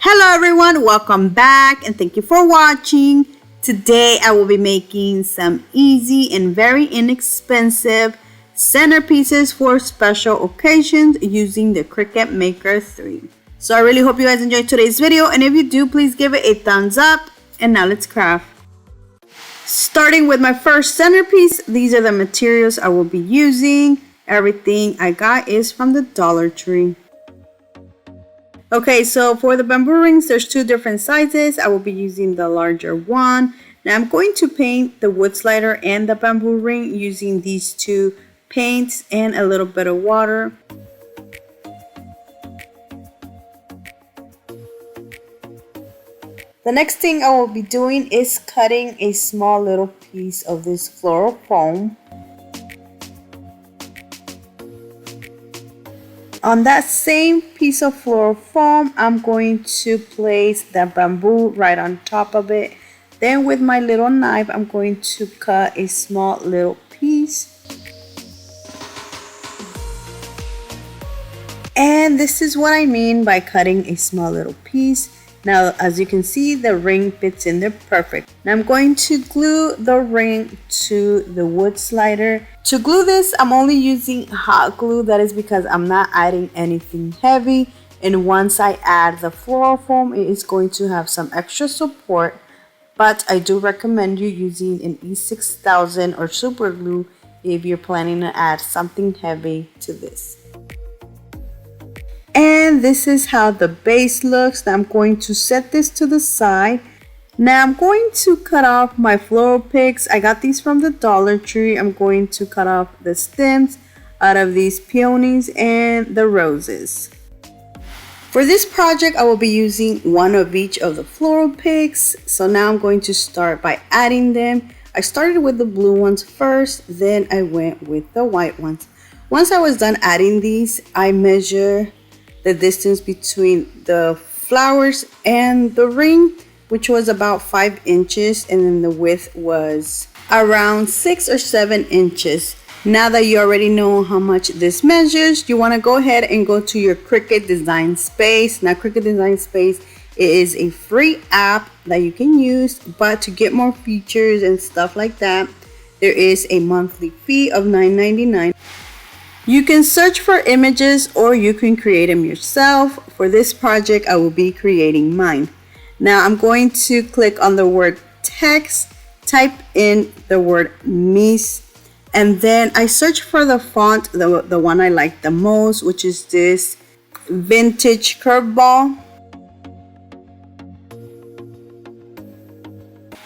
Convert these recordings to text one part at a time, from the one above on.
Hello everyone, welcome back and thank you for watching. Today I will be making some easy and very inexpensive centerpieces for special occasions using the Cricut Maker 3. So I really hope you guys enjoyed today's video, and if you do, please give it a thumbs up. And now let's craft. Starting with my first centerpiece, these are the materials I will be using. Everything I got is from the Dollar Tree. Okay, so for the bamboo rings, there's two different sizes. I will be using the larger one. Now I'm going to paint the wood slider and the bamboo ring using these two paints and a little bit of water. The next thing I will be doing is cutting a small little piece of this floral foam. On that same piece of floral foam, I'm going to place the bamboo right on top of it. Then with my little knife, I'm going to cut a small little piece. And this is what I mean by cutting a small little piece. Now, as you can see, the ring fits in there perfect. Now I'm going to glue the ring to the wood slider. To glue this, I'm only using hot glue. That is because I'm not adding anything heavy. And once I add the floral foam, it is going to have some extra support. But I do recommend you using an E6000 or super glue if you're planning to add something heavy to this. And this is how the base looks. Now I'm going to set this to the side. Now I'm going to cut off my floral picks. I got these from the Dollar Tree. I'm going to cut off the stems out of these peonies and the roses. For this project, I will be using one of each of the floral picks. So now I'm going to start by adding them. I started with the blue ones first, then I went with the white ones. Once I was done adding these, I measure the distance between the flowers and the ring, which was about 5 inches, and then the width was around 6 or 7 inches. Now that you already know how much this measures, you want to go ahead and go to your Cricut Design Space. Now Cricut Design Space is a free app that you can use, but to get more features and stuff like that, there is a monthly fee of $9.99. You can search for images or you can create them yourself. For this project, I will be creating mine. Now I'm going to click on the word text, type in the word Mies, and then I search for the font, the one I like the most, which is this vintage Curveball.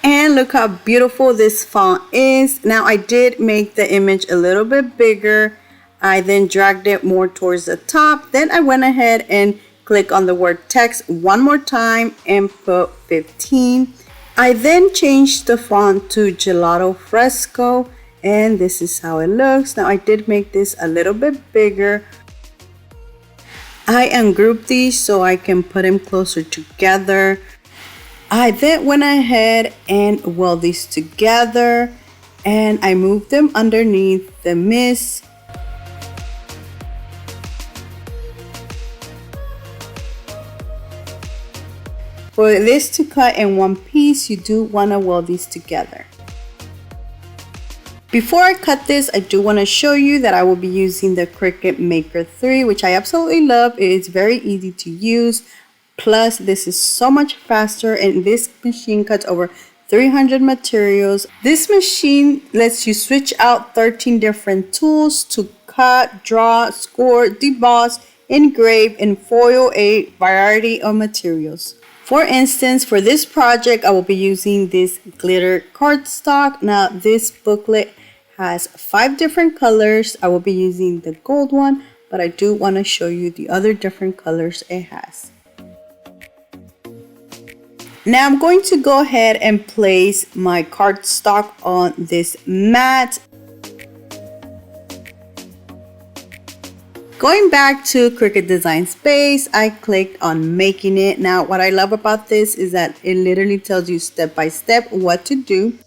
And look how beautiful this font is. Now I did make the image a little bit bigger. I then dragged it more towards the top. Then I went ahead and click on the word text one more time and put 15. I then changed the font to Gelato Fresco, and this is how it looks. Now I did make this a little bit bigger. I ungrouped these so I can put them closer together. I then went ahead and weld these together, and I moved them underneath the Mies. For this to cut in one piece, you do want to weld these together. Before I cut this, I do want to show you that I will be using the Cricut Maker 3, which I absolutely love. It is very easy to use. Plus, this is so much faster, and this machine cuts over 300 materials. This machine lets you switch out 13 different tools to cut, draw, score, deboss, engrave, and foil a variety of materials. For instance, for this project, I will be using this glitter cardstock. Now, this booklet has 5 different colors. I will be using the gold one, but I do want to show you the other different colors it has. Now, I'm going to go ahead and place my cardstock on this mat. Going back to Cricut Design Space, I clicked on making it. Now, what I love about this is that it literally tells you step by step what to do.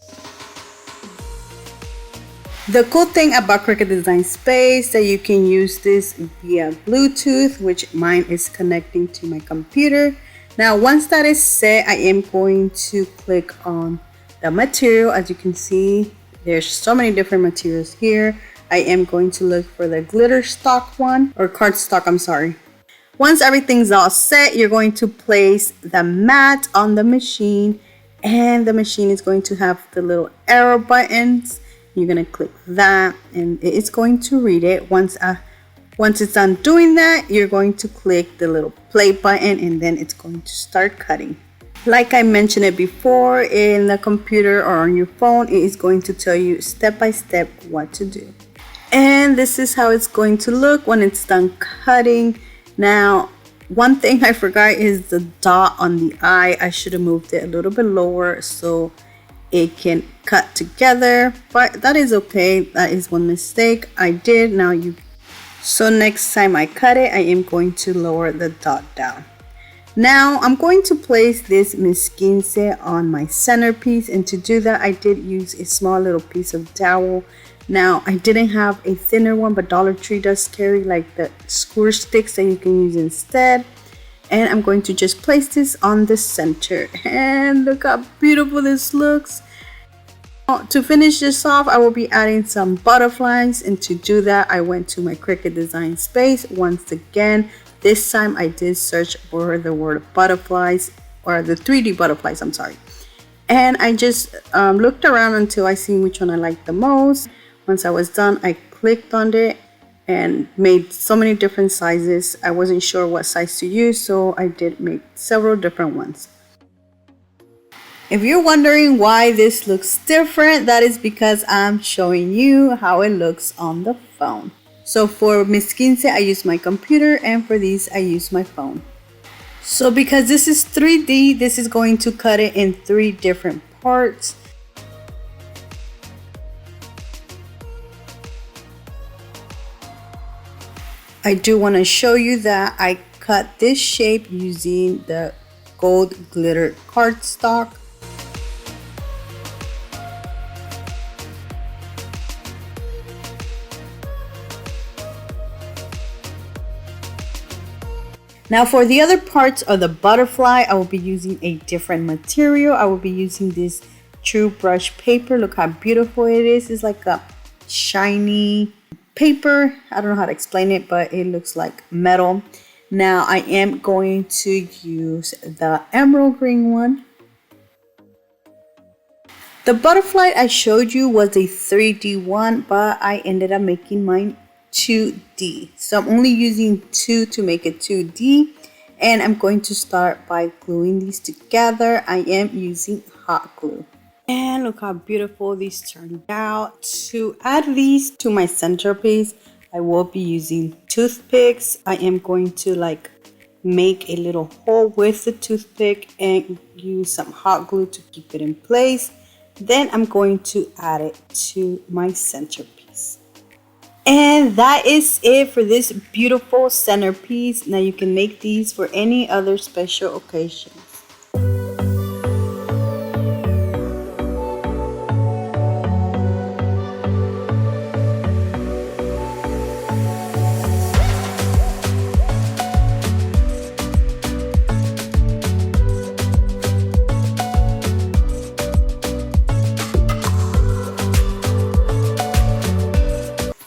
The cool thing about Cricut Design Space is that you can use this via Bluetooth, which mine is connecting to my computer. Now once that is set, I am going to click on the material. As you can see, there's so many different materials here. I am going to look for the glitter stock one, or cardstock, I'm sorry. Once everything's all set, you're going to place the mat on the machine, and the machine is going to have the little arrow buttons. You're going to click that and it's going to read it. Once it's done doing that, you're going to click the little play button and then it's going to start cutting. Like I mentioned it before, in the computer or on your phone, it is going to tell you step by step what to do. And this is how it's going to look when it's done cutting. Now, one thing I forgot is the dot on the eye. I should have moved it a little bit lower so it can cut together, but that is okay. That is one mistake I did. So next time I cut it, I am going to lower the dot down. Now I'm going to place this Miss 15 on my centerpiece, and to do that I did use a small little piece of dowel. Now I didn't have a thinner one, but Dollar Tree does carry like the squirt sticks that you can use instead. And I'm going to just place this on the center, and look how beautiful this looks. Now, to finish this off, I will be adding some butterflies, and to do that I went to my Cricut design space once again. This time I did search for the word butterflies, or the 3D butterflies, I'm sorry. And I just looked around until I seen which one I liked the most. Once I was done, I clicked on it and made so many different sizes. I wasn't sure what size to use, so I did make several different ones. If you're wondering why this looks different, that is because I'm showing you how it looks on the phone. So for Miss 15, I use my computer, and for these I use my phone. So because this is 3D, this is going to cut it in 3 different parts. I do want to show you that I cut this shape using the gold glitter cardstock. Now for the other parts of the butterfly, I will be using a different material. I will be using this true brush paper. Look how beautiful it is. It's like a shiny paper. I don't know how to explain it, but it looks like metal. Now I am going to use the emerald green one. The butterfly I showed you was a 3D one, but I ended up making mine 2D. So I'm only using 2 to make it 2D, and I'm going to start by gluing these together. I am using hot glue. And look how beautiful these turned out. To add these to my centerpiece, I will be using toothpicks. I am going to make a little hole with the toothpick and use some hot glue to keep it in place. Then I'm going to add it to my centerpiece. And that is it for this beautiful centerpiece. Now you can make these for any other special occasions.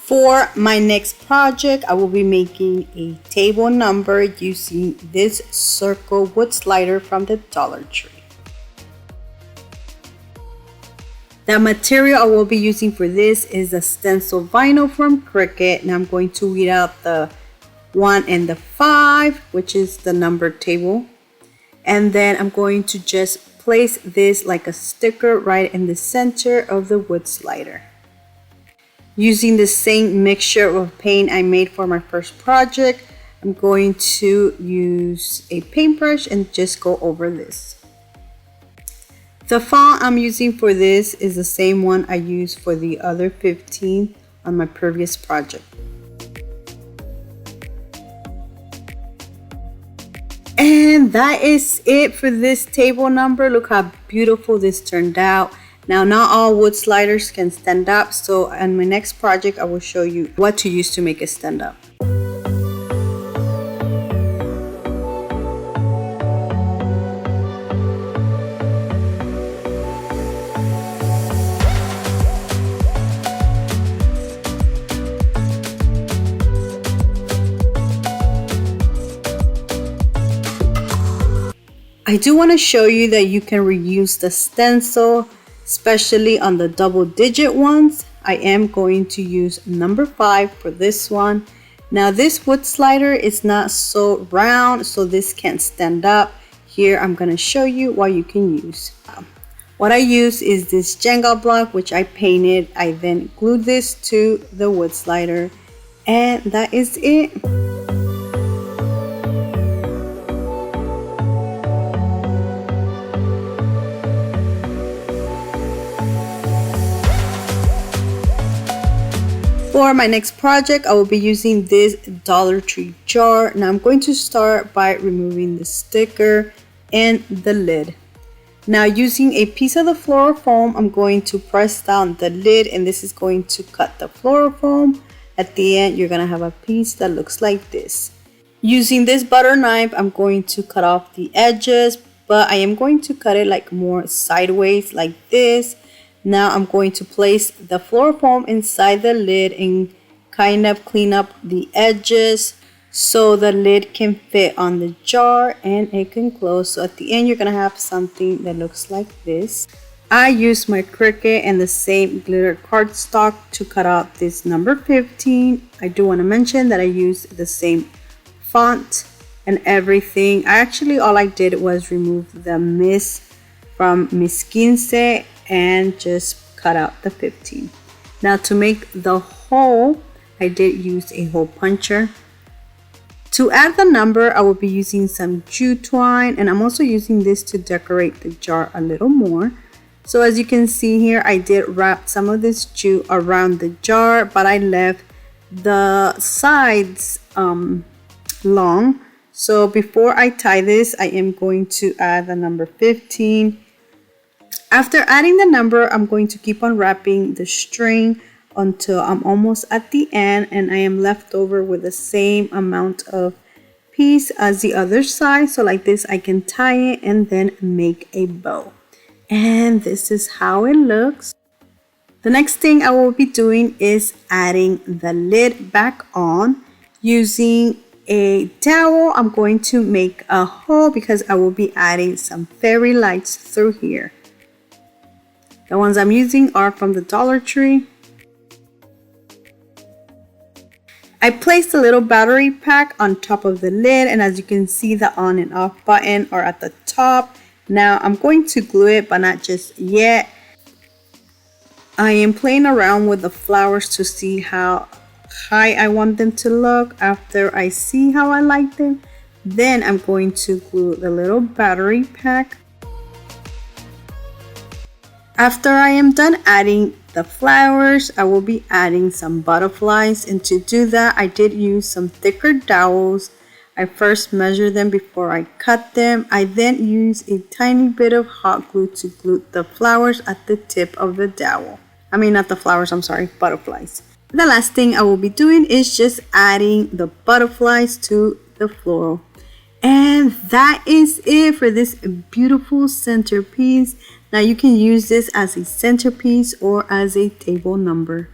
For my next project, I will be making a table number using this circle wood slider from the Dollar Tree. The material I will be using for this is a stencil vinyl from CRICUT. Now I'm going to read out the 1 and the 5, which is the number table. And then I'm going to just place this like a sticker right in the center of the wood slider. Using the same mixture of paint I made for my first project, I'm going to use a paintbrush and just go over this. The font I'm using for this is the same one I used for the other 15 on my previous project. And that is it for this table number. Look how beautiful this turned out. Now, not all wood sliders can stand up, so in my next project, I will show you what to use to make it stand up. I do want to show you that you can reuse the stencil, especially on the double-digit ones. I am going to use number 5 for this one. Now this wood slider is not so round, so this can't stand up. Here I'm going to show you what you can use. What I use is this Jenga block, which I painted. I then glued this to the wood slider, and that is it. For my next project, I will be using this Dollar Tree jar. Now I'm going to start by removing the sticker and the lid. Now using a piece of the floral foam, I'm going to press down the lid, and this is going to cut the floral foam. At the end, you're gonna have a piece that looks like this. Using this butter knife, I'm going to cut off the edges, but I am going to cut it like more sideways like this. Now I'm going to place the floral foam inside the lid and kind of clean up the edges so the lid can fit on the jar and it can close. So at the end, you're gonna have something that looks like this. I used my Cricut and the same glitter cardstock to cut out this number 15. I do want to mention that I used the same font and everything. All I did was remove the Miss from Miss 15 and just cut out the 15. Now to make the hole, I did use a hole puncher. To add the number, I will be using some jute twine, and I'm also using this to decorate the jar a little more. So as you can see here, I did wrap some of this jute around the jar, but I left the sides long. So before I tie this, I am going to add the number 15. After adding the number, I'm going to keep on wrapping the string until I'm almost at the end, and I am left over with the same amount of piece as the other side. So like this, I can tie it and then make a bow. And this is how it looks. The next thing I will be doing is adding the lid back on. Using a dowel, I'm going to make a hole because I will be adding some fairy lights through here. The ones I'm using are from the Dollar Tree. I placed a little battery pack on top of the lid, and as you can see, the on and off button are at the top. Now I'm going to glue it, but not just yet. I am playing around with the flowers to see how high I want them to look. After I see how I like them, then I'm going to glue the little battery pack. After I am done adding the flowers, I will be adding some butterflies, and to do that, I did use some thicker dowels. I first measure them before I cut them. I then use a tiny bit of hot glue to glue the flowers at the tip of the dowel. I mean, not the flowers, I'm sorry, butterflies. The last thing I will be doing is just adding the butterflies to the floral. And that is it for this beautiful centerpiece. Now you can use this as a centerpiece or as a table number.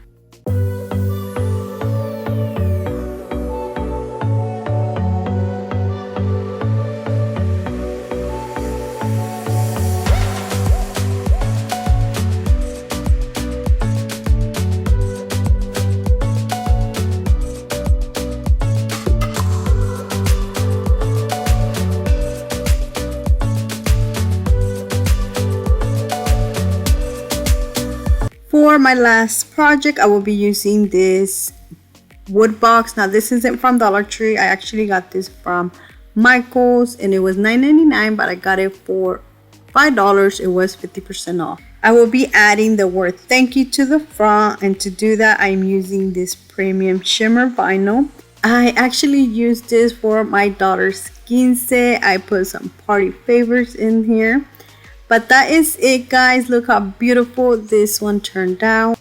For my last project, I will be using this wood box. Now this isn't from Dollar Tree. I actually got this from Michael's and it was $9.99, but I got it for $5. It was 50% off. I will be adding the word thank you to the front, and to do that, I'm using this premium shimmer vinyl. I actually used this for my daughter's 15. I put some party favors in here. But that is it, guys. Look how beautiful this one turned out.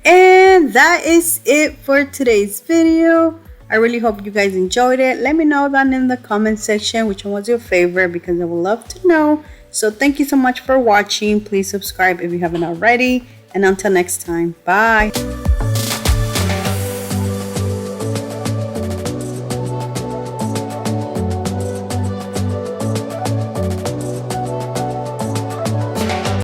And that is it for today's video. I really hope you guys enjoyed it. Let me know down in the comment section which one was your favorite, because I would love to know, So thank you so much for watching. Please subscribe if you haven't already. And until next time, bye.